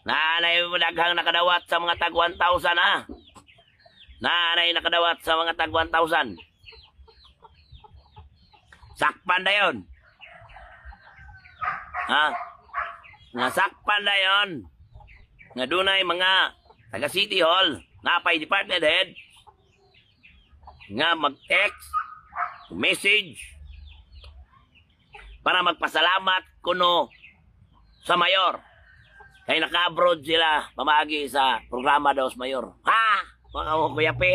Nanay mo daghang nakadawat sa mga tag 1,000 ha. Nanay nakadawat sa mga tag 1,000. Sakpan na yun. Ha? Nga sakpan na yun. Nga dunay mga taga City Hall, napay department head, nga mag-text, message, para magpasalamat kuno sa mayor. Kaya naka-abroad sila, pamagi sa programa daw sa mayor. Ha? Mga kuyapi.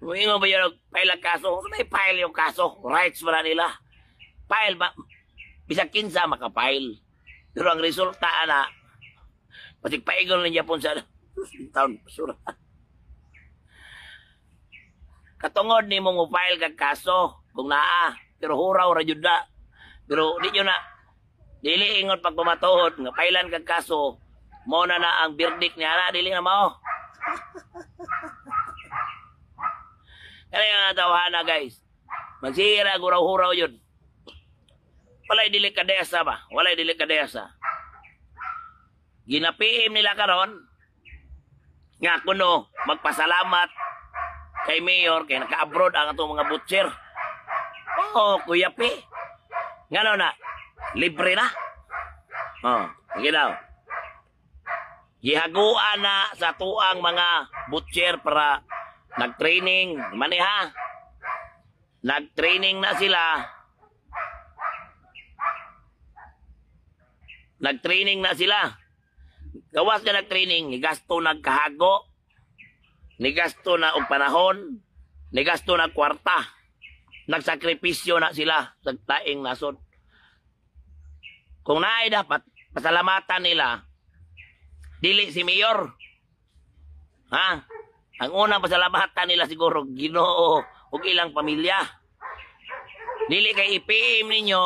Ingo ba yun, file ang kaso? May file yung kaso. Rights ba nila? File ba? Bisag kinsa makapile. Pero ang resulta na, patik paigon ng Japon sa taon basura. Katungod ni mong file kag kaso kung naa, pero huraw ra jud na. Pero di nyo na dili ingon pag pumatuhod nga pailan kag kaso mo na ang verdict niya na dili na mao. Kaya nga tawhana guys. Magsira guraw-huraw yun. Walay delikadesa ba? Walay delikadesa. Ginapiim nila karon nga kuno magpasalamat kay mayor kay naka-abroad ang atong mga butcher. Oh, Kuya P. Ngano na? Libre na. Oh, sige daw. Gihaguan na sa tuang mga butcher para nag-training. Mani ha? Nag-training na sila. Nag-training na sila. Gawas na nag-training, nigasto nagkahago, nigasto na og panahon, nigasto na kwarta. Nagsakripisyo na sila sa taing nasod. Kung naay dapat, pasalamatan nila, dili si mayor. Ha? Ang unang pasalamatan nila siguro, Ginoo o ilang pamilya. Dili kay ipiim ninyo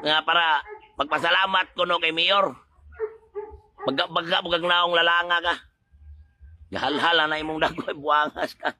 nga para magpasalamat kuno kay mayor. Baga naong lalanga ka. Gahalhala na imong dagoy buangas ka.